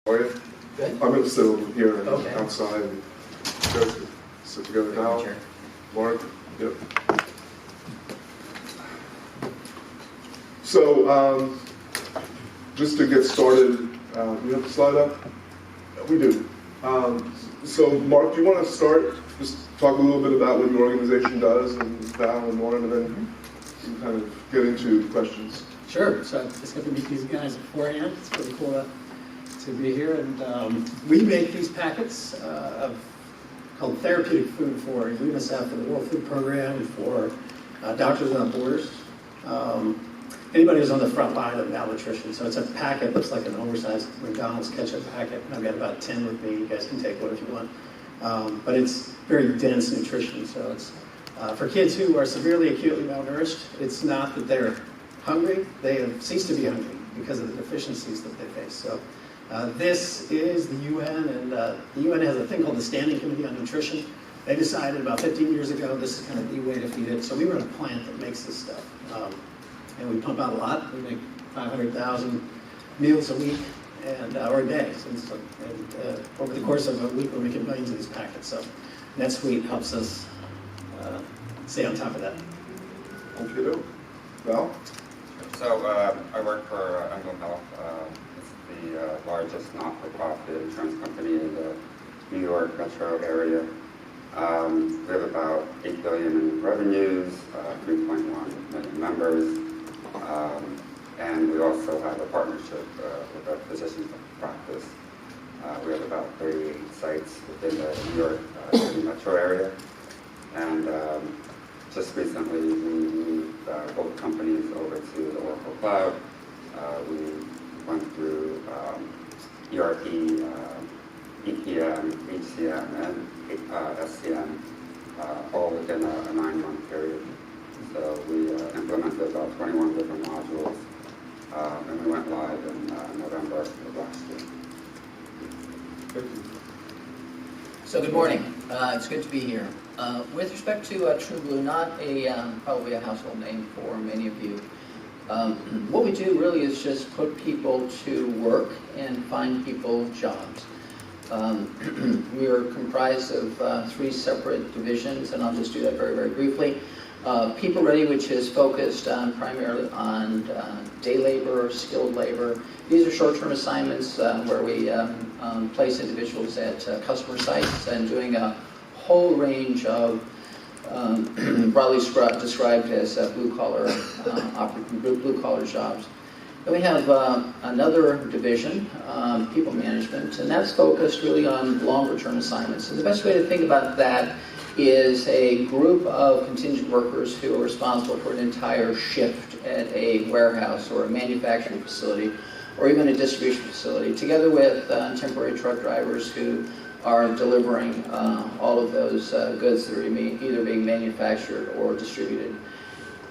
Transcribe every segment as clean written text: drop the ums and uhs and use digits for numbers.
How are you? Good. I'm going to sit over here and Okay. outside. And you guys can sit together now. Sure. Mark? Yep. So, just to get started, we have the slide up? We do. So, Mark, do you want to start? Just talk a little bit about what your organization does, and Val and Lauren, and then we can kind of get into questions. Sure. So just got to meet these guys beforehand. It's really cool to be here. And we make these packets called therapeutic food for UNICEF, for the World Food Program, for Doctors Without Borders. Anybody who's on the front line of malnutrition. So it's a packet, looks like an oversized McDonald's ketchup packet. I've got about 10 with me. You guys can take one if you want. But it's very dense nutrition. So it's for kids who are severely acutely malnourished. It's not that they're hungry. They have ceased to be hungry because of the deficiencies that they face. So this is the UN, and the UN has a thing called the Standing Committee on Nutrition. They decided about 15 years ago this is kind of the way to feed it. So we run a plant that makes this stuff. And we pump out a lot. We make 500,000 meals a week or a day. And over the course of a week, we're making millions of these packets. So NetSuite helps us stay on top of that. Okay, Val? So I work for Emblem Health. It's the largest not-for-profit insurance company in the New York metro area. We have about $8 billion in revenues, 3.1 million members, and we also have a partnership with a physician's practice. We have about 38 sites within the New York City metro area, and just recently we moved both companies over to the Oracle Cloud. We went through ERP, EPM, HCM, and SCM all within a 9-month period. So we implemented about 21 different modules, and we went live in November of last year. Thank you. So good morning. It's good to be here. With respect to TrueBlue, not probably a household name for many of you. What we do really is just put people to work and find people jobs. We are comprised of 3 separate divisions, and I'll just do that very, very briefly. People Ready, which is focused primarily on day labor, skilled labor. These are short-term assignments where we place individuals at customer sites and doing a whole range of broadly described as blue-collar jobs. Then we have another division, People Management, and that's focused really on longer-term assignments. And the best way to think about that is a group of contingent workers who are responsible for an entire shift at a warehouse or a manufacturing facility or even a distribution facility, together with temporary truck drivers who are delivering all of those goods that are either being manufactured or distributed.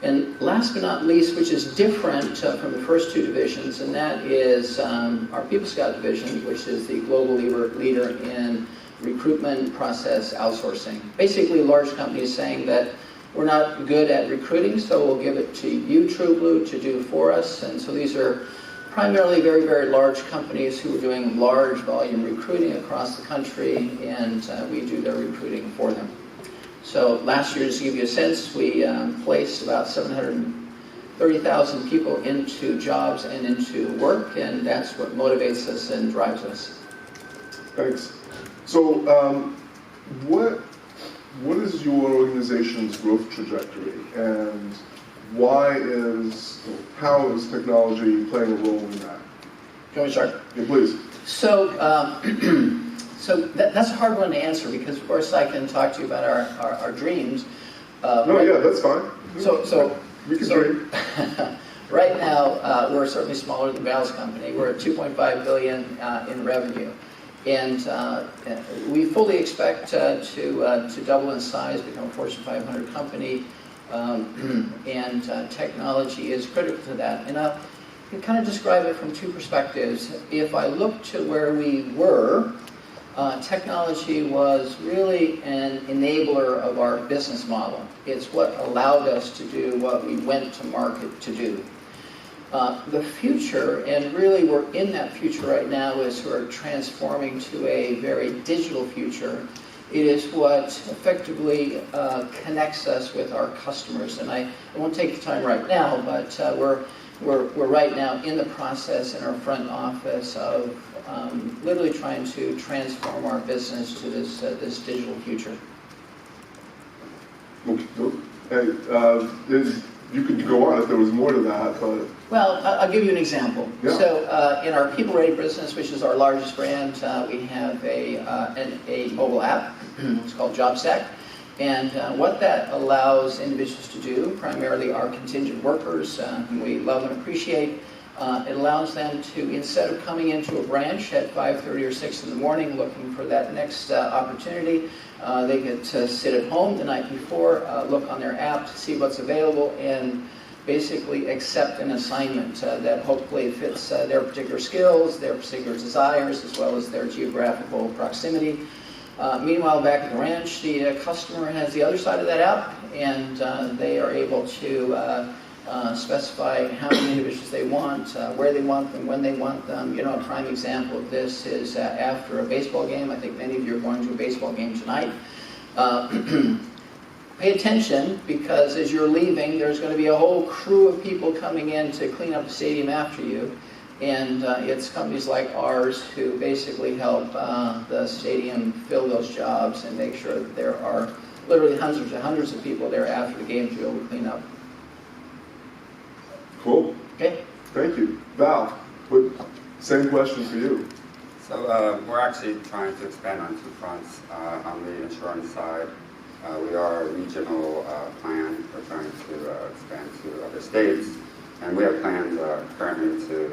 And last but not least, which is different from the first 2 divisions, and that is our PeopleScout division, which is the global leader in recruitment process outsourcing. Basically, large companies saying that we're not good at recruiting, so we'll give it to you, TrueBlue, to do for us. And so these are primarily very, very large companies who are doing large volume recruiting across the country, and we do their recruiting for them. So last year, just to give you a sense, we placed about 730,000 people into jobs and into work, and that's what motivates us and drives us. Thanks. So, what is your organization's growth trajectory, and how is technology playing a role in that? Can we start? Yeah, please. So, that's a hard one to answer because, of course, I can talk to you about our dreams. Yeah, that's fine. So we can dream. Right now, we're certainly smaller than Val's company. We're at $2.5 billion in revenue. And we fully expect to double in size, become a Fortune 500 company, and technology is critical to that. And I can kind of describe it from 2 perspectives. If I look to where we were, technology was really an enabler of our business model. It's what allowed us to do what we went to market to do. The future, and really we're in that future right now, is sort of transforming to a very digital future. It is what effectively connects us with our customers. And I won't take the time right now, but we're right now in the process in our front office of literally trying to transform our business to this digital future. Hey, you could go on if there was more to that, but... Well, I'll give you an example. Yeah. So in our People Ready business, which is our largest brand, we have a mobile app. It's called JobStack. And what that allows individuals to do, primarily our contingent workers, whom we love and appreciate, it allows them to, instead of coming into a branch at 5:30 or 6 in the morning looking for that next opportunity, they get to sit at home the night before, look on their app to see what's available, and basically accept an assignment that hopefully fits their particular skills, their particular desires, as well as their geographical proximity. Meanwhile, back at the ranch, the customer has the other side of that app, and they are able to specify how many individuals they want, where they want them, when they want them. A prime example of this is after a baseball game. I think many of you are going to a baseball game tonight. Pay attention, because as you're leaving, there's going to be a whole crew of people coming in to clean up the stadium after you. And it's companies like ours who basically help the stadium fill those jobs and make sure that there are literally hundreds of people there after the game to be able to clean up. Cool. Okay. Thank you. Val, same question for you. So we're actually trying to expand on two fronts. On the insurance side, we are a regional plan. We're trying to expand to other states, and we have plans currently to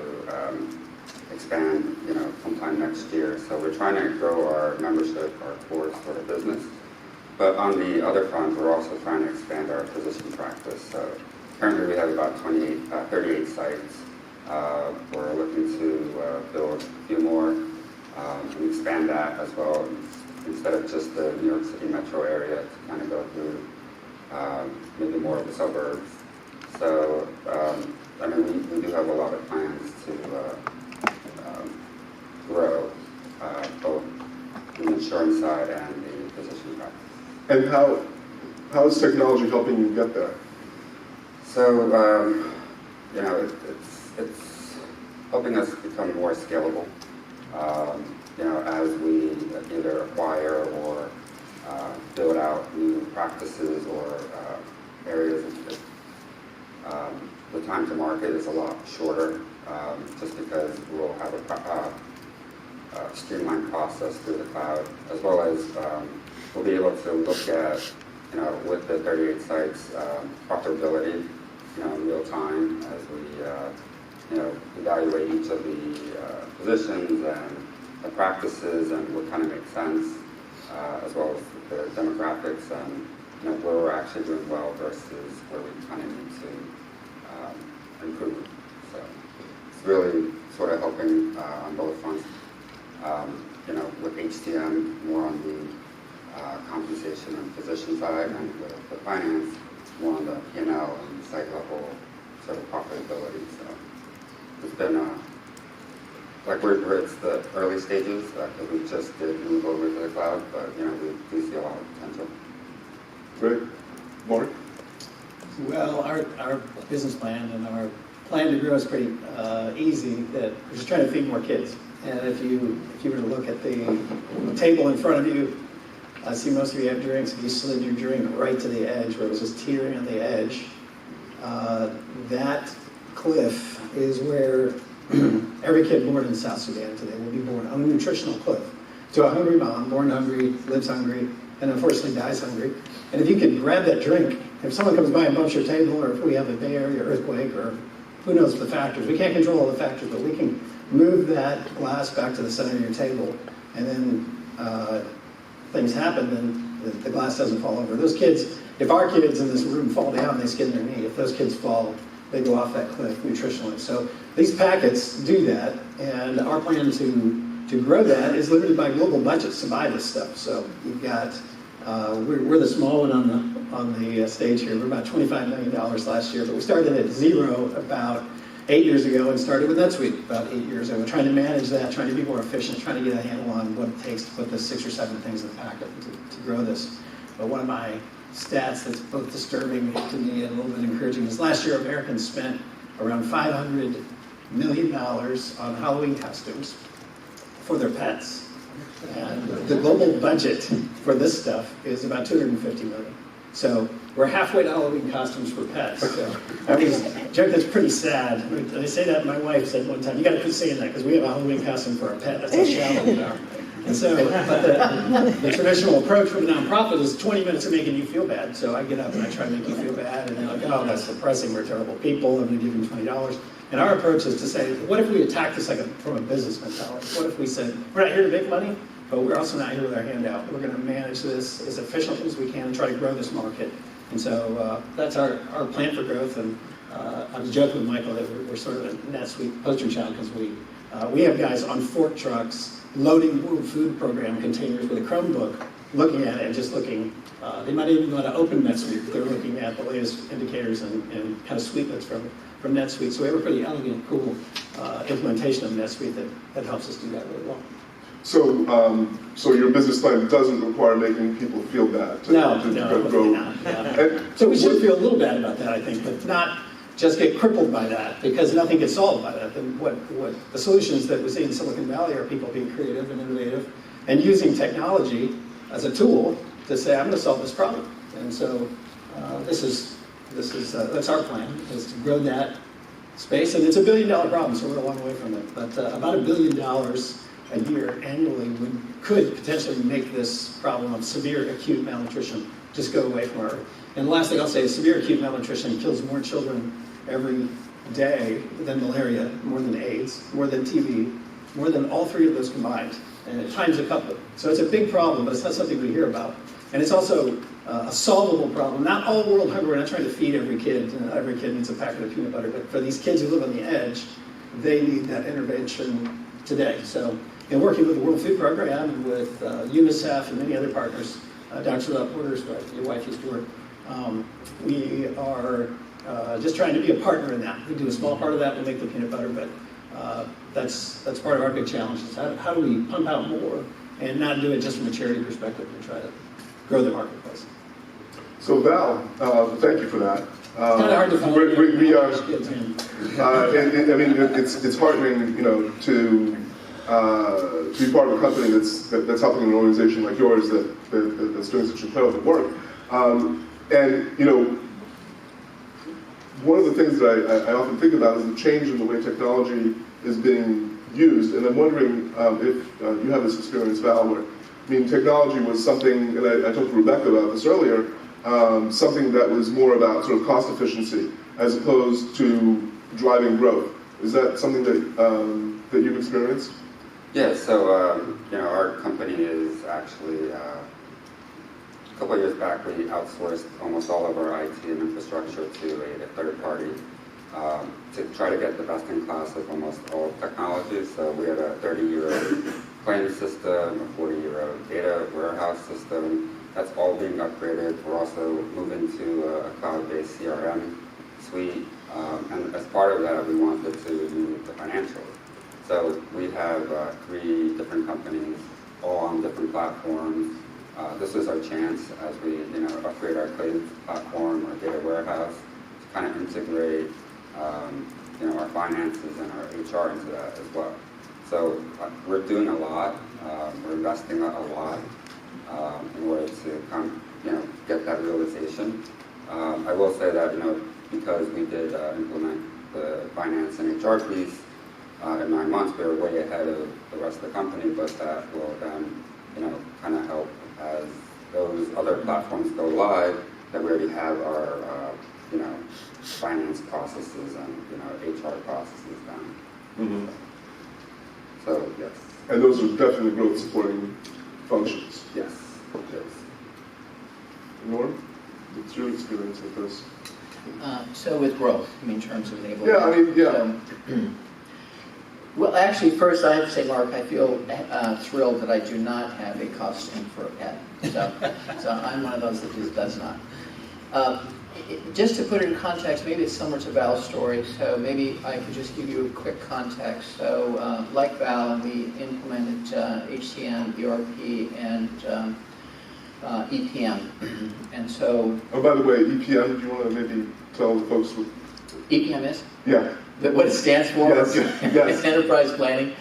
expand, sometime next year. So we're trying to grow our membership, our core sort of business. But on the other front, we're also trying to expand our physician practice. So currently we have about 38 sites. We're looking to build a few more and expand that as well, instead of just the New York City metro area, to kind of go through maybe more of the suburbs. So, we do have a lot of plans to grow both the insurance side and the physician practice. And how is technology helping you get there? So, it's helping us become more scalable. As we either acquire or build out new practices or areas, the time to market is a lot shorter, just because we'll have a streamlined process through the cloud, as well as we'll be able to look at, with the 38 sites, profitability, in real time as we, evaluate each of the positions and the practices and what kind of makes sense, as well as the demographics and where we're actually doing well versus where we kind of need to improve. So it's really sort of helping on both fronts. With HCM more on the compensation and physician side, and with the finance more on the P&L and site level sort of profitability. So it's been it's the early stages, because we just did move over to the cloud, but we see a lot of potential. Great. Mark? Well, our business plan and our plan to grow is pretty easy. That we're just trying to feed more kids. And if you were to look at the table in front of you, I see most of you have drinks. If you slid your drink right to the edge, where it was just teetering on the edge, that cliff is where every kid born in South Sudan today will be born on a nutritional cliff. To a hungry mom, born hungry, lives hungry, and unfortunately dies hungry. And if you can grab that drink, if someone comes by and bumps your table, or if we have a Bay Area earthquake, or who knows the factors, we can't control all the factors, but we can move that glass back to the center of your table, and then things happen, then the glass doesn't fall over. Those kids, if our kids in this room fall down, they skin their knee. If those kids fall, they go off that cliff nutritionally. So these packets do that, and our plan to grow that is limited by global budgets to buy this stuff. So you've got, we're the small one on the stage here. We're about $25 million last year, but we started at zero about 8 years ago and started with NetSuite about 8 years ago, trying to manage that, trying to be more efficient, trying to get a handle on what it takes to put the 6 or 7 things in the packet to grow this. But one of my stats that's both disturbing to me and a little bit encouraging is last year Americans spent around $500 million on Halloween costumes for their pets. And the global budget for this stuff is about $250 million. So we're halfway to Halloween costumes for pets. So, I mean, it's a joke that's pretty sad. I say that, my wife said one time, you got to quit saying that because we have a Halloween costume for our pet. That's how shallow we are. And so, but the traditional approach for the nonprofit is 20 minutes of making you feel bad. So I get up and I try to make you feel bad, and they're like, oh, that's depressing, we're terrible people, I'm going to give you $20. And our approach is to say, what if we attack this from a business mentality? What if we said, we're not here to make money, but we're also not here with our hand out. We're going to manage this as efficiently as we can and try to grow this market. And so that's our plan for growth. And I was joking with Michael that we're sort of a NetSuite poster child because we have guys on fork trucks loading World Food Program containers with a Chromebook, looking at it and just looking. They might even know how to open NetSuite. They're looking at the latest indicators and kind of sweetlets from NetSuite. So we have a pretty elegant, cool implementation of NetSuite that helps us do that really well. So your business plan doesn't require making people feel bad to No, grow. not. Yeah. So we should feel a little bad about that, I think, but not just get crippled by that, because nothing gets solved by that. And what the solutions that we see in Silicon Valley are people being creative and innovative and using technology as a tool to say, I'm going to solve this problem. And so that's our plan, is to grow that space. And it's $1 billion problem, so we're a long way from it. But about $1 billion a year annually could potentially make this problem of severe acute malnutrition just go away from our earth. And the last thing I'll say is severe acute malnutrition kills more children every day than malaria, more than AIDS, more than TB, more than all 3 of those combined, and at times a couple. So it's a big problem, but it's not something we hear about. And it's also a solvable problem. Not all world hunger, we're not trying to feed every kid. Every kid needs a packet of peanut butter, but for these kids who live on the edge, they need that intervention today. So in working with the World Food Program, with UNICEF and many other partners, Dr. Borders, your wife used to work, we are just trying to be a partner in that. We do a small part of that, we make the peanut butter, but that's part of our big challenge. Is how do we pump out more and not do it just from a charity perspective and try to grow the marketplace. So Val, thank you for that. It's kind of hard to find. We are. I mean, it's heartening, to be part of a company that's helping an organization like yours that's doing such incredible work. And one of the things that I often think about is the change in the way technology is being used. And I'm wondering if you have this experience, Val, where technology was something, and I talked to Rebecca about this earlier, something that was more about sort of cost efficiency as opposed to driving growth. Is that something that you've experienced? Yeah, so our company is actually, a couple of years back, we outsourced almost all of our IT and infrastructure to a third party to try to get the best in class of almost all technologies. So we had a 30-year-old claims system, a 40-year-old data warehouse system. That's all being upgraded. We're also moving to a cloud-based CRM suite. And as part of that, we wanted to move the financials. So we have 3 different companies, all on different platforms. This was our chance as we, upgrade our claims platform, our data warehouse, to kind of integrate, our finances and our HR into that as well. So we're doing a lot. We're investing a lot in order to get that realization. I will say that, because we did implement the finance and HR piece in 9 months, we were way ahead of the rest of the company, but that will then, kind of help as those other platforms go live, that we already have our, finance processes and, HR processes done. Mm-hmm. So, yes. And those are definitely growth supporting functions. Yes. Yes. Norm, what's your experience with this? So with growth, in terms of enabling. Yeah, Well, actually, first I have to say, Mark, I feel thrilled that I do not have a costume for a pet. So I'm one of those that just does not. Just to put it in context, maybe it's similar to Val's story, so maybe I could just give you a quick context. So like Val, we implemented HCM, ERP, and EPM. And so... Oh, by the way, EPM, do you want to maybe tell the folks what... EPM is? Yeah. What it stands for? Yes, yes. Enterprise Planning.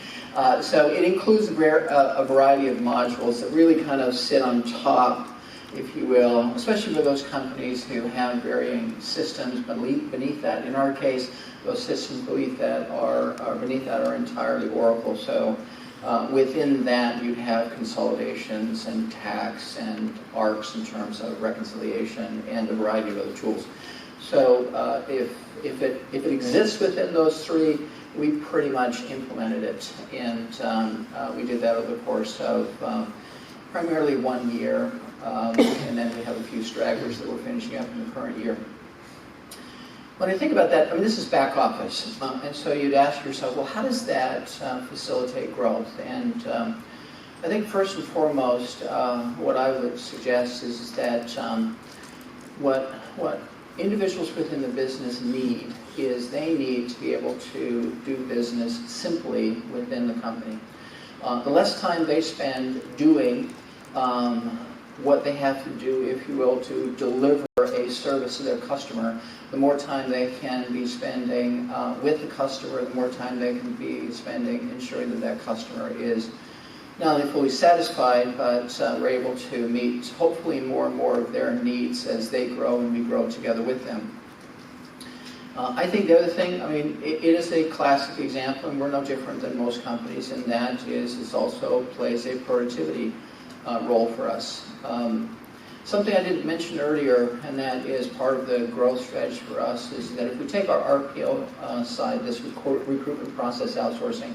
So it includes a variety of modules that really kind of sit on top, if you will, especially for those companies who have varying systems beneath that. In our case, those systems beneath that are entirely Oracle. So within that, you'd have consolidations and tax and ARCs in terms of reconciliation and a variety of other tools. So if it exists within those three, we pretty much implemented it, and we did that over the course of primarily 1 year, and then we have a few stragglers that we're finishing up in the current year. When I think about that, I mean, this is back office, and so you'd ask yourself, well, how does that facilitate growth? And I think first and foremost, what I would suggest is that what individuals within the business need is they need to be able to do business simply within the company. The less time they spend doing what they have to do, if you will, to deliver a service to their customer, the more time they can be spending with the customer, the more time they can be spending ensuring that that customer is not only fully satisfied, but we're able to meet hopefully more and more of their needs as they grow and we grow together with them. I think the other thing, I mean, it is a classic example, and we're no different than most companies, and that is it also plays a productivity role for us. Something I didn't mention earlier, and that is part of the growth strategy for us, is that if we take our RPO side, this recruitment process outsourcing,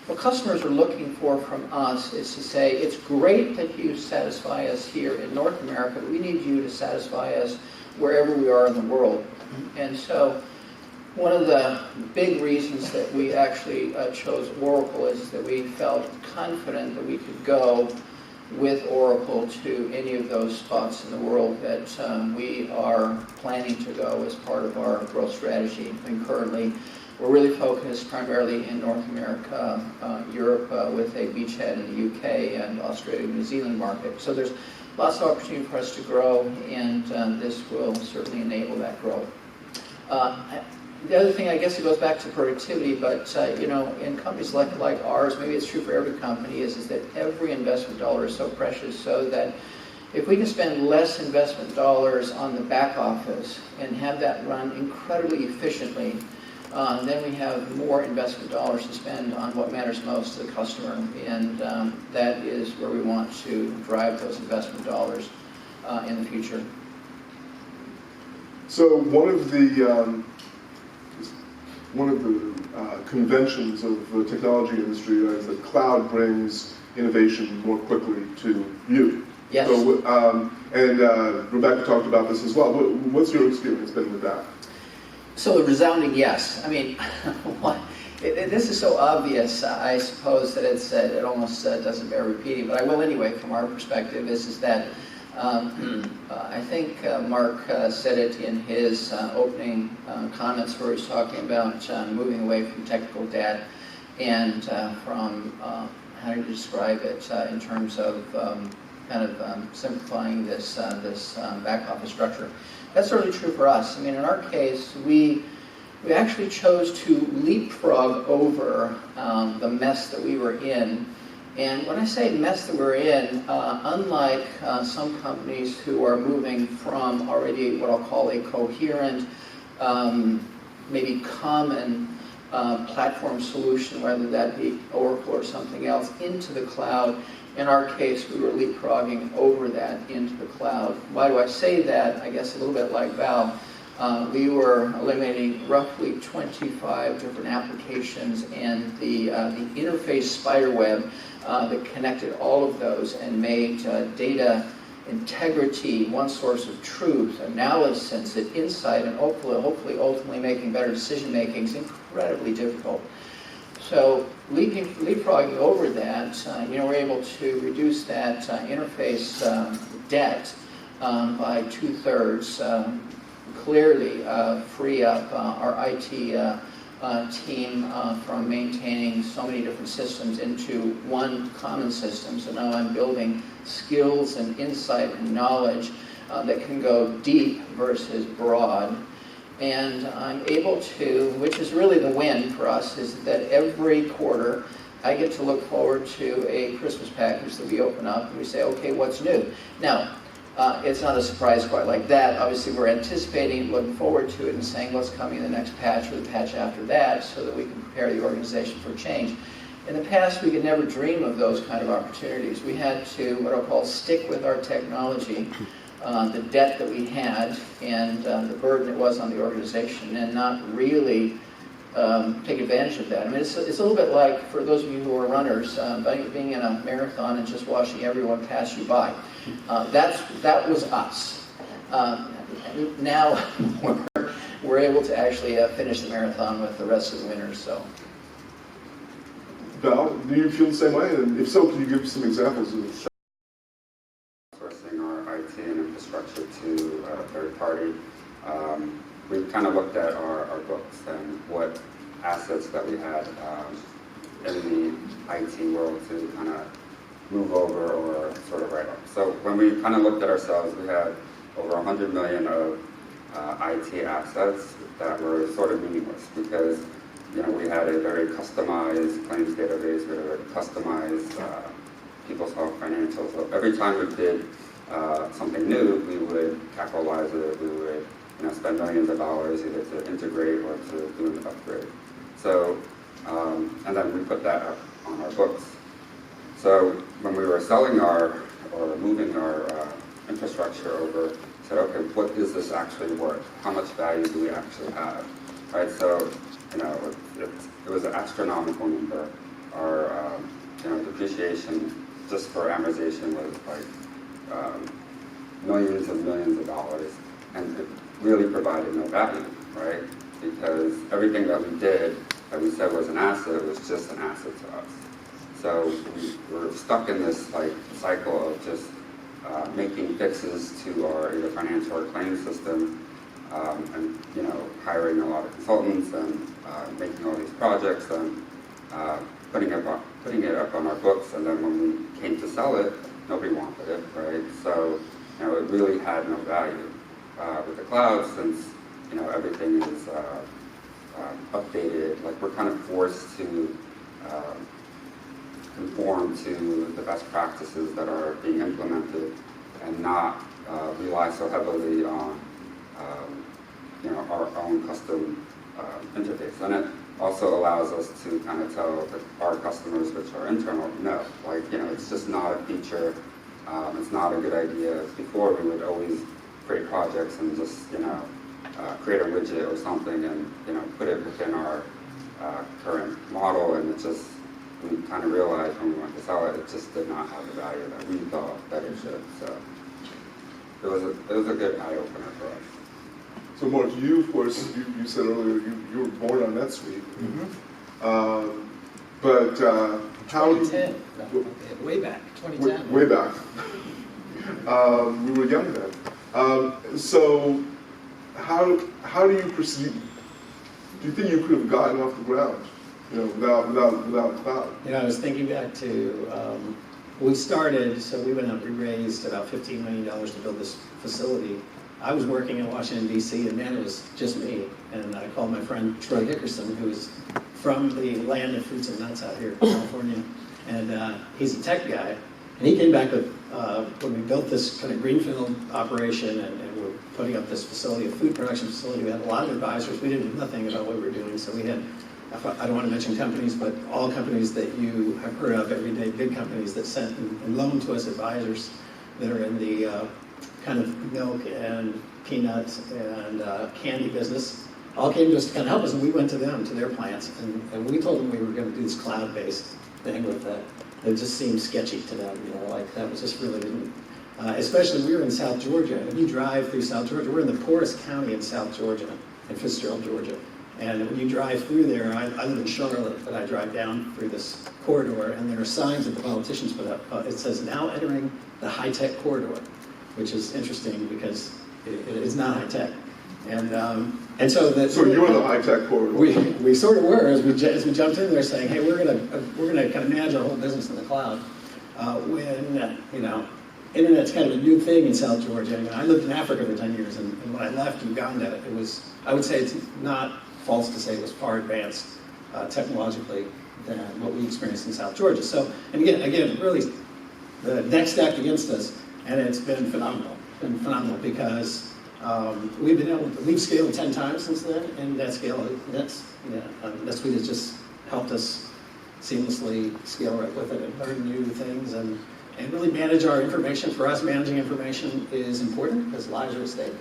what customers are looking for from us is to say, it's great that you satisfy us here in North America, but we need you to satisfy us wherever we are in the world. And so one of the big reasons that we actually chose Oracle is that we felt confident that we could go with Oracle to any of those spots in the world that we are planning to go as part of our growth strategy. And currently, we're really focused primarily in North America, Europe with a beachhead in the UK, and Australia and New Zealand market. So there's lots of opportunity for us to grow, and this will certainly enable that growth. The other thing, I guess it goes back to productivity, but you know, in companies like ours, maybe it's true for every company, is that every investment dollar is so precious, so that if we can spend less investment dollars on the back office and have that run incredibly efficiently, then we have more investment dollars to spend on what matters most to the customer, and that is where we want to drive those investment dollars in the future. So one of the conventions of the technology industry is that cloud brings innovation more quickly to you. Yes. So, and Rebecca talked about this as well. What's your experience been with that? So a resounding yes. I mean, this is so obvious, I suppose, that it almost doesn't bear repeating, but I will anyway. From our perspective, is that I think Mark said it in his opening comments, where he's talking about moving away from technical debt and from how do you describe it in terms of simplifying this back office structure. That's certainly true for us. I mean, in our case, we actually chose to leapfrog over the mess that we were in. And when I say mess that we're in, unlike some companies who are moving from already what I'll call a coherent, maybe common platform solution, whether that be Oracle or something else, into the cloud, in our case, we were leapfrogging over that into the cloud. Why do I say that? I guess a little bit like Val. We were eliminating roughly 25 different applications and the interface spiderweb that connected all of those and made data integrity, one source of truth, analysis, and insight, and hopefully ultimately making better decision making is incredibly difficult. So leapfrogging over that, we're able to reduce that interface debt by 2/3 clearly free up our IT team from maintaining so many different systems into one common system. So now I'm building skills and insight and knowledge that can go deep versus broad. And I'm able to, which is really the win for us, is that every quarter I get to look forward to a Christmas package that we open up and we say, okay, what's new? Now, it's not a surprise quite like that. Obviously, we're anticipating, looking forward to it, and saying what's coming in the next patch or the patch after that so that we can prepare the organization for change. In the past, we could never dream of those kind of opportunities. We had to, what I'll call, stick with our technology, the debt that we had, and the burden it was on the organization, and not really take advantage of that. I mean, it's a little bit like, for those of you who are runners, being in a marathon and just watching everyone pass you by. That was us. Now we're able to actually finish the marathon with the rest of the winners. So, Val, do you feel the same way? And if so, can you give some examples of Outsourcing our IT and infrastructure to a third party. We kind of looked at our books and what assets that we had in the IT world to kind of move over or sort of write off. So when we kind of looked at ourselves, we had over 100 million of IT assets that were sort of meaningless because, you know, we had a very customized claims database, we had a very customized PeopleSoft financials. So every time we did something new, we would capitalize it, we would spend millions of dollars either to integrate or to do an upgrade. So, and then we put that up on our books. So when we were selling or moving our infrastructure over, we said, okay, what is this actually worth? How much value do we actually have? Right, so, it was an astronomical number. Our, depreciation just for amortization was like millions and millions of dollars. And it really provided no value, right? Because everything that we did, that we said was an asset, was just an asset to us. So we were stuck in this cycle of just making fixes to our either financial or claims system, and hiring a lot of consultants and making all these projects and putting it up on our books. And then when we came to sell it, nobody wanted it, right? So it really had no value. With the cloud, since everything is updated, like we're kind of forced to conform to the best practices that are being implemented and not rely so heavily on our own custom interface. And it also allows us to kind of tell our customers, which are internal, no, it's just not a feature. It's not a good idea. Before, we would always create projects and just create a widget or something and put it within our current model, and it just, we kind of realized when we went to sell it, it just did not have the value that we thought that it should. So it was a good eye opener for us. So Mark, you of course, you said earlier you were born on NetSuite. Mm-hmm. But how 2010, way back, 2010. Way back. We were young then. So how do you proceed? Do you think you could have gotten off the ground, without cloud? I was thinking back to we started. So we went out. We raised about $15 million to build this facility. I was working in Washington D.C. and then it was just me. And I called my friend Troy Dickerson, who's from the land of fruits and nuts out here in California, and he's a tech guy. And he came back with, when we built this kind of greenfield operation and we're putting up this facility, a food production facility, we had a lot of advisors. We didn't know nothing about what we were doing. So we had, I don't want to mention companies, but all companies that you have heard of every day, big companies that sent and loaned to us advisors that are in the kind of milk and peanuts and candy business, all came to us to kind of help us. And we went to them, to their plants, and we told them we were going to do this cloud-based thing with that. It just seemed sketchy to them, that was just really didn't. Especially we were in South Georgia, and you drive through South Georgia. We're in the poorest county in South Georgia, in Fitzgerald, Georgia. And when you drive through there, I live in Charlotte, but I drive down through this corridor, and there are signs that the politicians put up. It says, now entering the high-tech corridor, which is interesting because it is not high-tech. And so that. So you're the high-tech corridor. We sort of were as we jumped in there saying, hey, we're gonna kind of manage our whole business in the cloud. When internet's kind of a new thing in South Georgia. I lived in Africa for 10 years, and when I left Uganda, it was, I would say it's not false to say it was far advanced technologically than what we experienced in South Georgia. So, and again, really, the deck stacked against us, and it's been phenomenal. Because we've scaled 10 times since then, and that scale, NetSuite has just helped us seamlessly scale right with it and learn new things and really manage our information. For us, managing information is important because lives are at stake.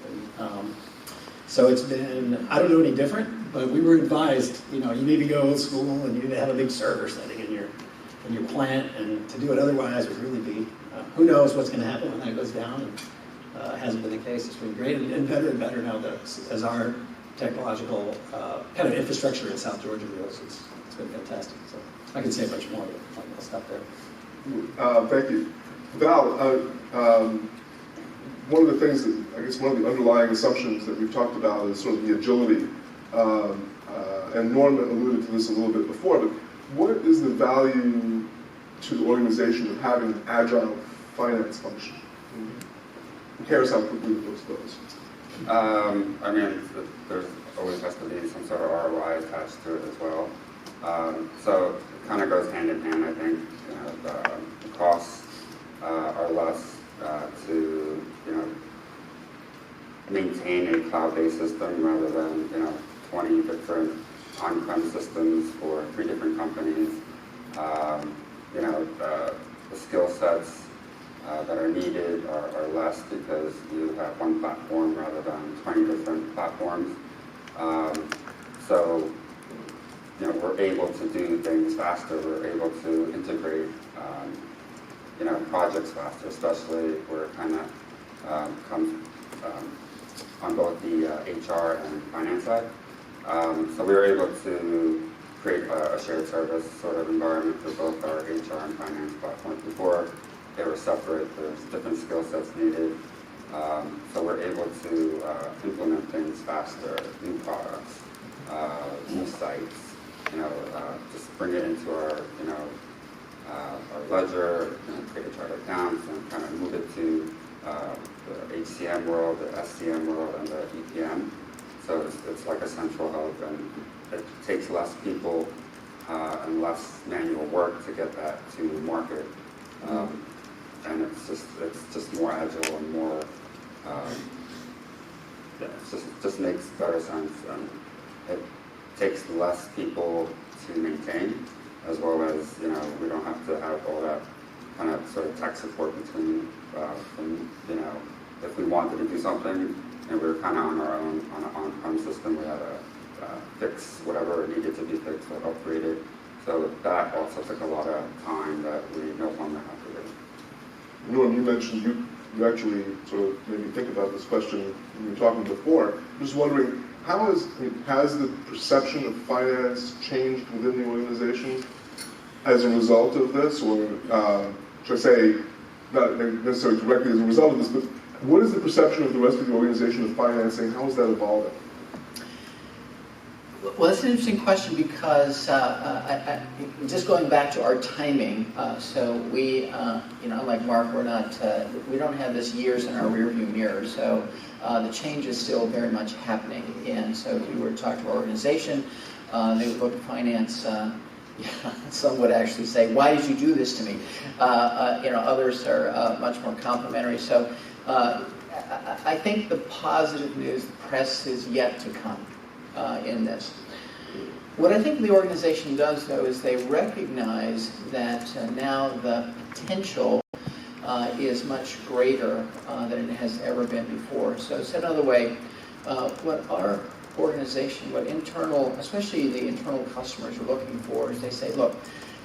So it's been, I don't know any different, but we were advised, you need to go old school and you need to have a big server setting in your plant, and to do it otherwise would really be, who knows what's going to happen when that goes down. And hasn't been the case. It's been great and better now that as our technological kind of infrastructure in South Georgia grows. It's been fantastic. So I could say much more, but I'll stop there. Thank you. Val, one of the things that, I guess one of the underlying assumptions that we've talked about is sort of the agility, and Norm alluded to this a little bit before, but what is the value to the organization of having an agile finance function? Who cares how quickly the books goes? There's always has to be some sort of ROI attached to it as well. So it kind of goes hand in hand, I think. The costs are less to maintain a cloud-based system rather than 20 different on-prem systems for 3 different companies. The skill sets that are needed are less because you have one platform rather than 20 different platforms. So we're able to do things faster. We're able to integrate projects faster, especially where it kind of comes on both the HR and finance side. So we were able to create a shared service sort of environment for both our HR and finance platforms. Before they were separate, there's different skill sets needed. So we're able to implement things faster, new products, new sites, just bring it into our ledger, create a chart of accounts, and kind of move it to the HCM world, the SCM world, and the EPM. So it's like a central hub, and it takes less people and less manual work to get that to market. And it's just more agile and more. It just makes better sense, and it takes less people to maintain, as well as we don't have to have all that kind of sort of tech support between. If we wanted to do something and we were kind of on our own on an on-prem system, we had to fix whatever needed to be fixed or upgraded. So that also took a lot of time that we no longer have to do. Norm, you mentioned you actually sort of made me think about this question when you were talking before. I'm just wondering, has the perception of finance changed within the organization as a result of this, or should I say, not necessarily directly as a result of this, but what is the perception of the rest of the organization of financing? How is that evolving? Well, that's an interesting question because just going back to our timing, so we, unlike Mark, we don't have this years in our rearview mirror. So the change is still very much happening. And so if you were to talk to our organization, they would look at finance. Some would actually say, "Why did you do this to me?" Others are much more complimentary. So I think the positive news, the press is yet to come in this. What I think the organization does, though, is they recognize that now the potential is much greater than it has ever been before. So said another way, what our organization, especially the internal customers are looking for is they say, look,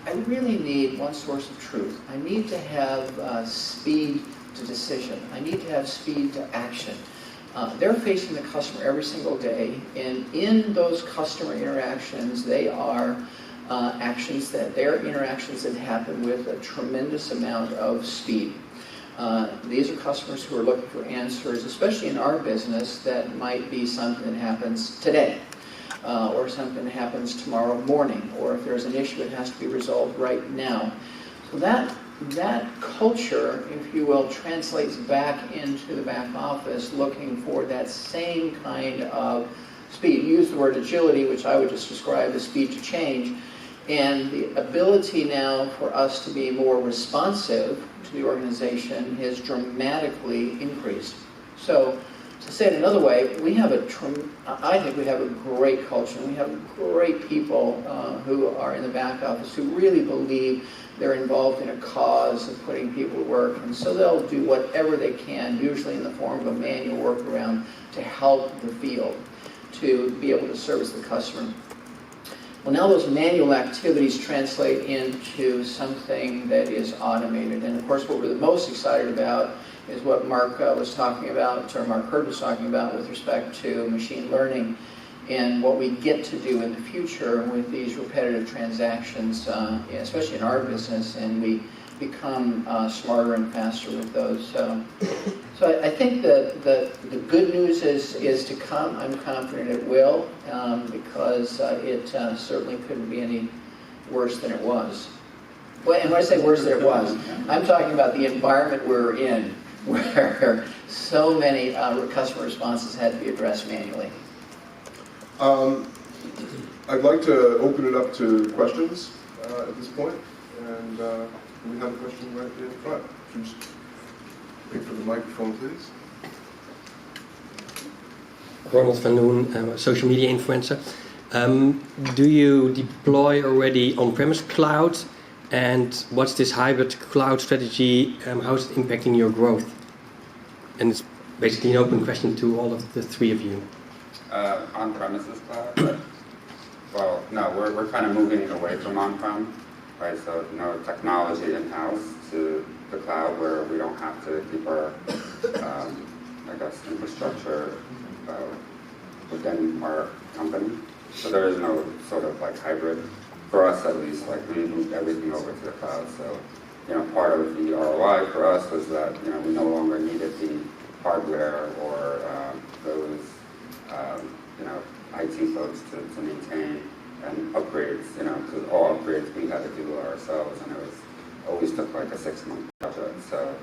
I really need one source of truth. I need to have speed to decision. I need to have speed to action. They're facing the customer every single day, and in those customer interactions, they are interactions that happen with a tremendous amount of speed. These are customers who are looking for answers, especially in our business, that might be something that happens today, or something that happens tomorrow morning, or if there's an issue that has to be resolved right now. So that culture, if you will, translates back into the back office, looking for that same kind of speed. You use the word agility, which I would just describe as speed to change, and the ability now for us to be more responsive to the organization has dramatically increased. So, to say it another way, we have I think we have a great culture. We have great people who are in the back office who really believe they're involved in a cause of putting people to work, and so they'll do whatever they can, usually in the form of a manual workaround, to help the field to be able to service the customer. Well, now those manual activities translate into something that is automated. And of course, what we're the most excited about is what Mark was talking about, or Mark Hurd was talking about with respect to machine learning and what we get to do in the future with these repetitive transactions, especially in our business, and we become smarter and faster with those. So I think the good news is to come. I'm confident it will, because it certainly couldn't be any worse than it was. Well, and when I say worse than it was, I'm talking about the environment we're in, where so many customer responses had to be addressed manually. I'd like to open it up to questions at this point, and we have a question right in front. Just wait for the microphone, please. Ronald van Loon, social media influencer. Do you deploy already on-premise cloud? And what's this hybrid cloud strategy? How is it impacting your growth? And it's basically an open question to all of the three of you. On-premises cloud? Well, no, we're kind of moving away from on-prem, right? So technology in-house to the cloud, where we don't have to keep our, infrastructure within our company. So there is no sort of hybrid. For us, at least, we moved everything over to the cloud. So, part of the ROI for us was that, we no longer needed the hardware or those, IT folks to maintain and upgrades, because all upgrades we had to do ourselves, and it always took a 6-month project. So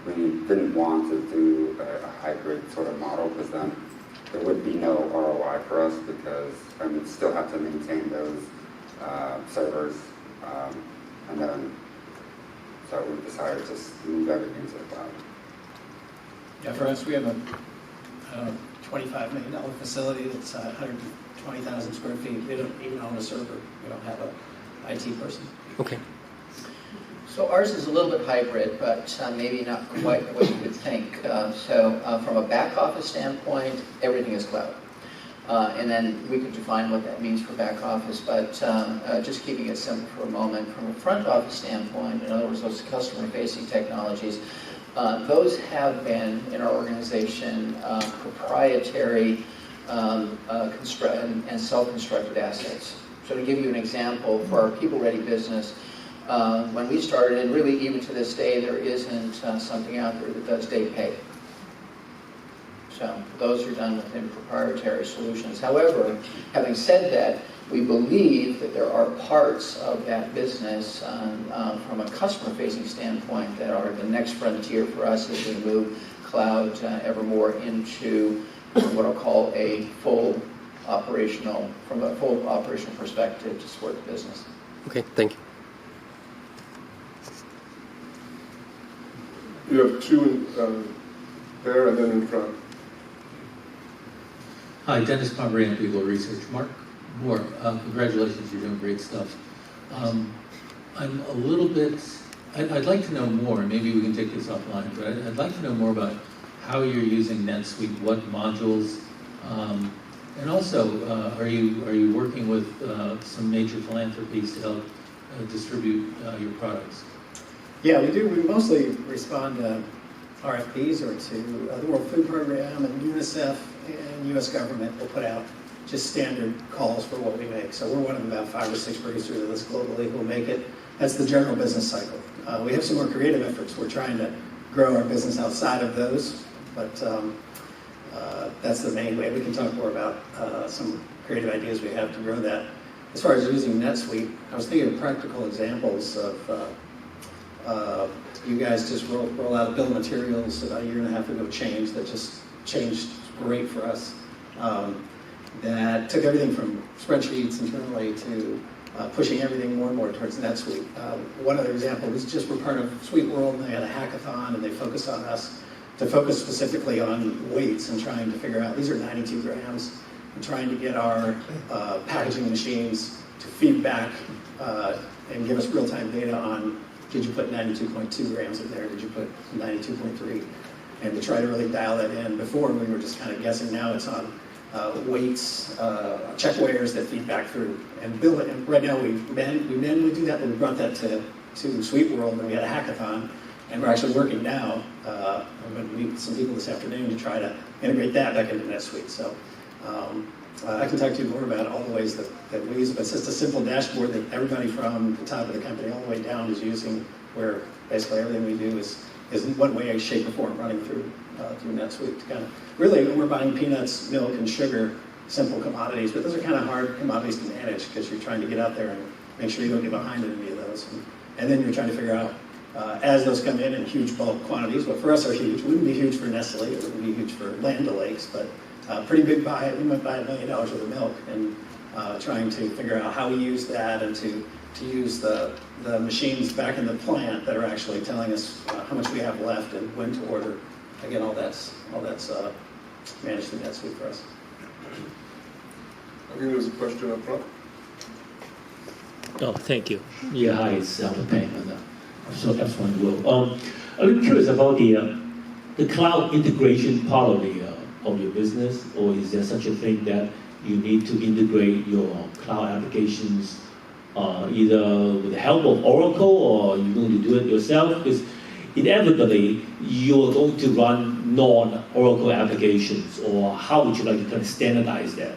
we didn't want to do a hybrid sort of model, because then there would be no ROI for us, because we'd still have to maintain those servers, and then so we decided to just move everything to the cloud. Yeah, for us, we have a $25 million facility that's 120,000 square feet. We don't even own a server. We don't have an IT person. Okay. So ours is a little bit hybrid, but maybe not quite what you would think. So from a back office standpoint, everything is cloud. And then we could define what that means for back office, but just keeping it simple for a moment. From a front office standpoint, in other words, those customer-facing technologies, those have been, in our organization, proprietary and self-constructed assets. So to give you an example, for our PeopleReady business, when we started, and really even to this day, there isn't something out there that does day pay. So those are done within proprietary solutions. However, having said that, we believe that there are parts of that business from a customer-facing standpoint that are the next frontier for us as we move cloud ever more into what I'll call a full operational perspective to support the business. Okay, thank you. You have two there and then in front. Hi, Dennis Pomerant, Beagle Research. Mark Moore, congratulations, you're doing great stuff. I'm a little bit, I'd like to know more, maybe we can take this offline, but I'd like to know more about how you're using NetSuite, what modules, and also, are you working with some major philanthropies to help distribute your products? Yeah, we do. We mostly respond to RFPs or to the World Food Program, and UNICEF and U.S. government will put out just standard calls for what we make. So we're one of about 5 or 6 producers of this globally who will make it. That's the general business cycle. We have some more creative efforts. We're trying to grow our business outside of those, but that's the main way. We can talk more about some creative ideas we have to grow that. As far as using NetSuite, I was thinking of practical examples of you guys just roll out bill of materials about a year and a half ago that just changed great for us. That took everything from spreadsheets internally to pushing everything more and more towards NetSuite. One other example was just we're part of SuiteWorld, and they had a hackathon, and they focused on us to focus specifically on weights and trying to figure out, these are 92 grams, and trying to get our packaging machines to feed back and give us real-time data on, did you put 92.2 grams in there, did you put 92.3, and to try to really dial that in. Before, we were just kind of guessing. Now it's on weights, check weighers that feed back through, and build it. And right now we manually do that, but we brought that to SuiteWorld, and we had a hackathon, and we're actually working now. I'm going to meet with some people this afternoon to try to integrate that back into NetSuite. So I can talk to you more about all the ways that we use it. But it's just a simple dashboard that everybody from the top of the company all the way down is using, where basically everything we do is in one way, shape, or form running through NetSuite. To kind of really, when we're buying peanuts, milk, and sugar, simple commodities, but those are kind of hard commodities to manage because you're trying to get out there and make sure you don't get behind in any of those. And then you're trying to figure out, as those come in huge bulk quantities, what for us are huge, wouldn't be huge for Nestle, it wouldn't be huge for Land O'Lakes, but pretty big buy. We might buy $1 million worth of milk, and trying to figure out how we use that and to use the machines back in the plant that are actually telling us how much we have left and when to order. Again, all that's managed through NetSuite for us. I think there's a question up front. Oh, thank you. Yeah, hi, it's Albert Payne on the F1 World. I'm curious about the cloud integration part of your business, or is there such a thing that you need to integrate your cloud applications either with the help of Oracle, or you're going to do it yourself? Because inevitably, you're going to run non-Oracle applications, or how would you like to kind of standardize that?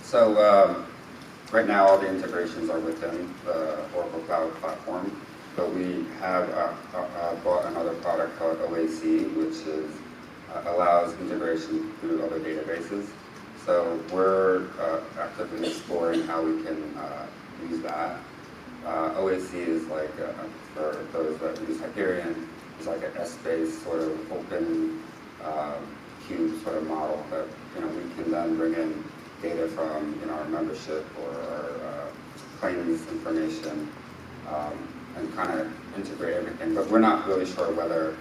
So right now, all the integrations are within the Oracle Cloud Platform, but we have bought another product called OAC, which allows integration through other databases. So we're actively exploring how we can use that. OAC is like, for those that use Hyperion, is like an S-based sort of open cube sort of model that we can then bring in data from our membership or our claims information and kind of integrate everything. But we're not really sure whether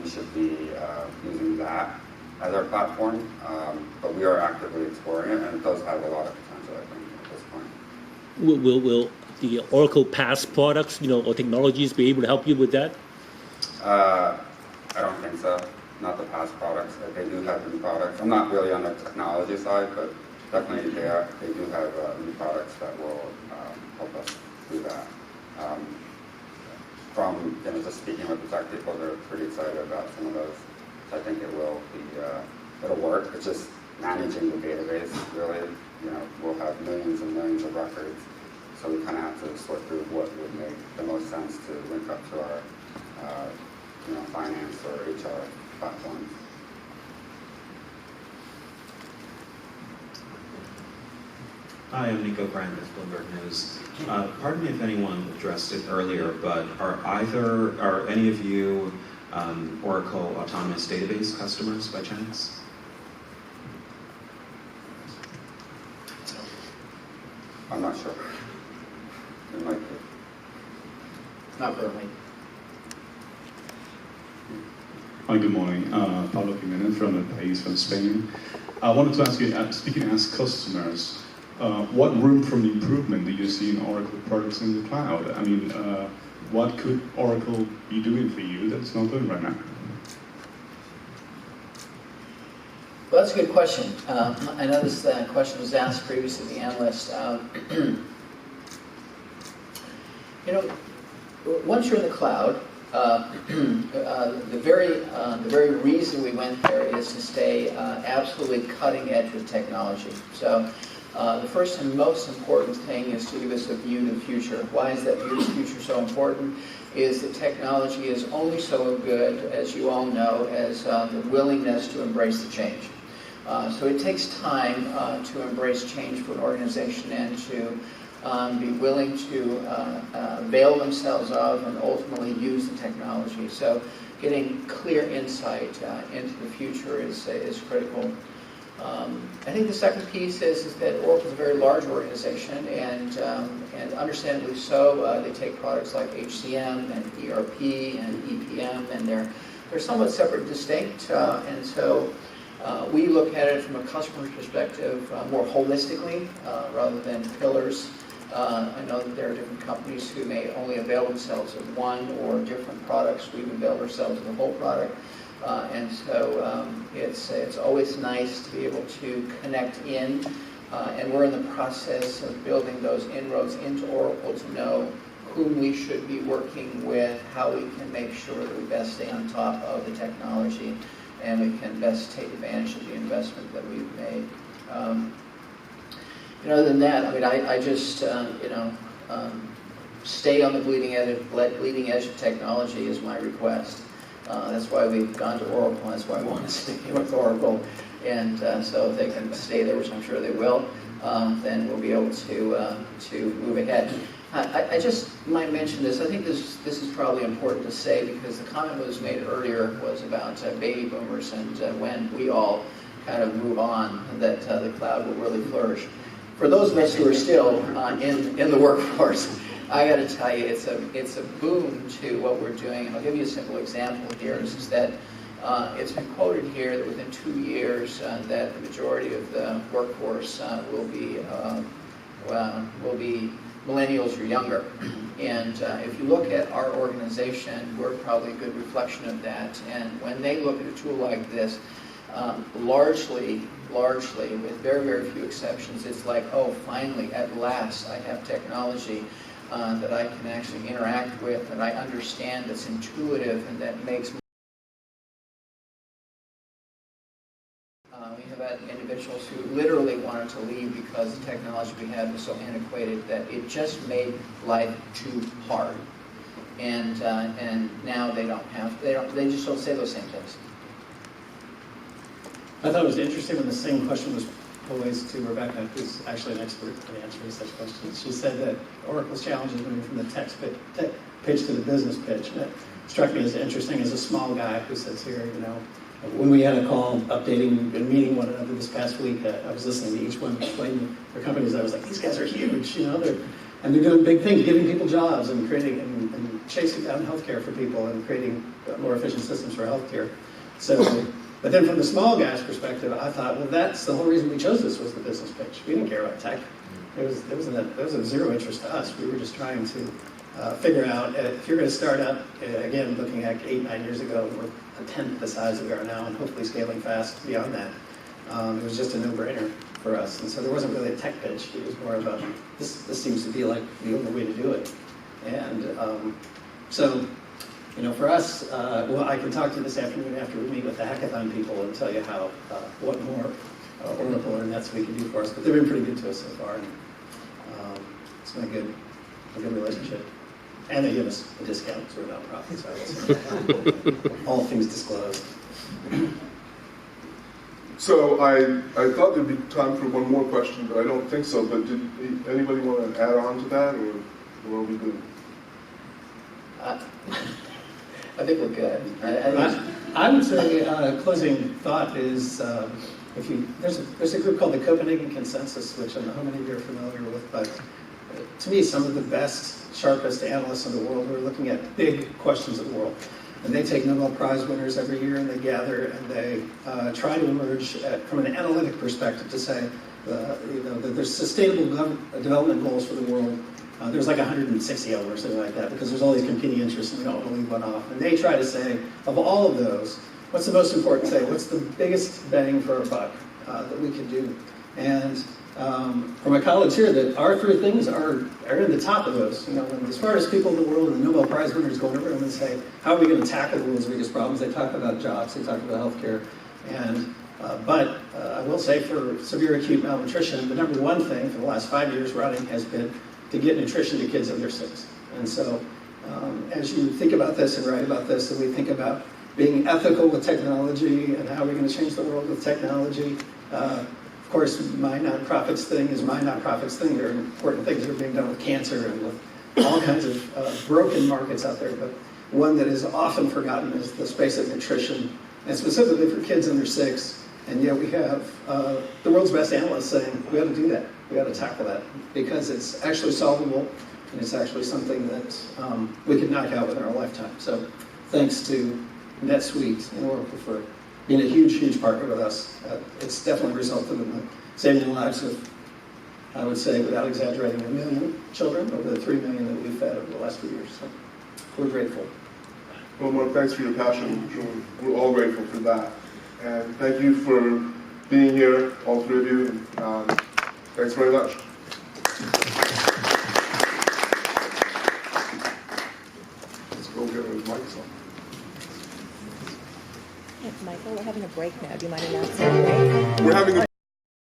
we should be using that as our platform. But we are actively exploring it, and it does have a lot of potential, I think, at this point. Will the Oracle PaaS products, or technologies be able to help you with that? I don't think so. Not the PaaS products. They do have new products. I'm not really on the technology side, but definitely they do have new products that will help us do that. From just speaking with the tech people, they're pretty excited about some of those. So I think it will be it'll work. It's just managing the database. Really, we'll have millions and millions of records, so we kind of have to sort through what would make the most sense to link up to our finance or HR platforms. Hi, I'm Nico Grant with Bloomberg News. Pardon me if anyone addressed it earlier, but are any of you Oracle Autonomous Database customers by chance? I'm not sure. It might be. Not currently. Hi, good morning. Pablo Jimenez from El País from Spain. I wanted to ask you, speaking as customers, what room for improvement do you see in Oracle products in the cloud? I mean, what could Oracle be doing for you that it's not doing right now? Well, that's a good question. I know this question was asked previously to the analyst. Once you're in the cloud, the very reason we went there is to stay absolutely cutting edge with technology. So The first and most important thing is to give us a view to the future. Why is that view to the future so important? Is that technology is only so good, as you all know, as the willingness to embrace the change. So it takes time to embrace change for an organization and to be willing to avail themselves of and ultimately use the technology. So getting clear insight into the future is critical. I think the second piece is that Oracle is a very large organization, and understandably so. They take products like HCM and ERP and EPM, and they're somewhat separate and distinct. And so we look at it from a customer perspective more holistically rather than pillars. I know that there are different companies who may only avail themselves of one or different products. We've availed ourselves of the whole product. And so it's always nice to be able to connect in, and we're in the process of building those inroads into Oracle to know whom we should be working with, how we can make sure that we best stay on top of the technology, and we can best take advantage of the investment that we've made. Other than that, I mean, I just, stay on the bleeding edge of technology is my request. That's why we've gone to Oracle, and that's why I want to stay with Oracle. And so if they can stay there, which I'm sure they will, then we'll be able to move ahead. I just might mention this. I think this is probably important to say, because the comment that was made earlier was about baby boomers and when we all kind of move on, that the cloud will really flourish. For those of us who are still in the workforce, I got to tell you, it's a boom to what we're doing. And I'll give you a simple example here. Is that it's been quoted here that within 2 years that the majority of the workforce will be millennials or younger. And if you look at our organization, we're probably a good reflection of that. And when they look at a tool like this, largely, with very, very few exceptions, it's like, oh, finally, at last, I have technology that I can actually interact with, and I understand that's intuitive and that makes me. We have had individuals who literally wanted to leave because the technology we had was so antiquated that it just made life too hard. And now they just don't say those same things. I thought it was interesting when the same question was posed to Rebecca, who's actually an expert in answering such questions. She said that Oracle's challenge is moving from the text pitch to the business pitch. And it struck me as interesting as a small guy who sits here, when we had a call updating and meeting one another this past week, I was listening to each one explain their companies. I was like, these guys are huge, they're doing big things, giving people jobs and creating and chasing down healthcare for people and creating more efficient systems for healthcare. So. But then from the small guy's perspective, I thought, well, that's the whole reason we chose this was the business pitch. We didn't care about tech. There was of zero interest to us. We were just trying to figure out, if you're going to start up, again, looking at 8-9 years ago, we're a tenth the size we are now, and hopefully scaling fast beyond that. It was just a no-brainer for us. And so there wasn't really a tech pitch. It was more about, this seems to be like the only way to do it. And so, for us, I can talk to you this afternoon after we meet with the hackathon people and tell you how, what more Oracle or NetSuite can do for us. But they've been pretty good to us so far, and it's been a good relationship. And they give us a discount, so we're not profit, so all things disclosed. So I thought there'd be time for one more question, but I don't think so. But did anybody want to add on to that, or are we good? I think we're good. I would say closing thought is there's a group called the Copenhagen Consensus, which I don't know how many of you are familiar with, but to me, some of the best, sharpest analysts in the world who are looking at big questions of the world. And they take Nobel Prize winners every year, and they gather and they try to emerge from an analytic perspective to say that there's sustainable development goals for the world. There's like 160 of them or something like that, because there's all these competing interests and we don't want to leave one off. And they try to say, of all of those, what's the most important thing? What's the biggest bang for our buck that we can do? And for my colleagues here, that our three things are in the top of those. When the smartest people in the world and the Nobel Prize winners go over them and say, how are we going to tackle the world's biggest problems? They talk about jobs, they talk about healthcare, and But I will say for severe acute malnutrition, the number one thing for the last 5 years running has been to get nutrition to kids under 6. And so as you think about this and write about this, and we think about being ethical with technology and how we're going to change the world with technology. Of course, my nonprofits thing is my nonprofits thing. There are important things that are being done with cancer and with all kinds of broken markets out there. But one that is often forgotten is the space of nutrition, and specifically for kids under 6. And yet we have the world's best analysts saying, we got to do that. We got to tackle that because it's actually solvable and it's actually something that we can knock out within our lifetime. So thanks to NetSuite and Oracle for being a huge, huge partner with us. It's definitely resulted in the saving the lives of, I would say, without exaggerating, 1 million children over the 3 million that we've fed over the last few years. So we're grateful. Well, Mark, thanks for your passion. We're all grateful for that. And thank you for being here, all three of you. Thanks very much. Let's go get those mics on. Michael, we're having a break now. Do you mind announcing a break? We're having a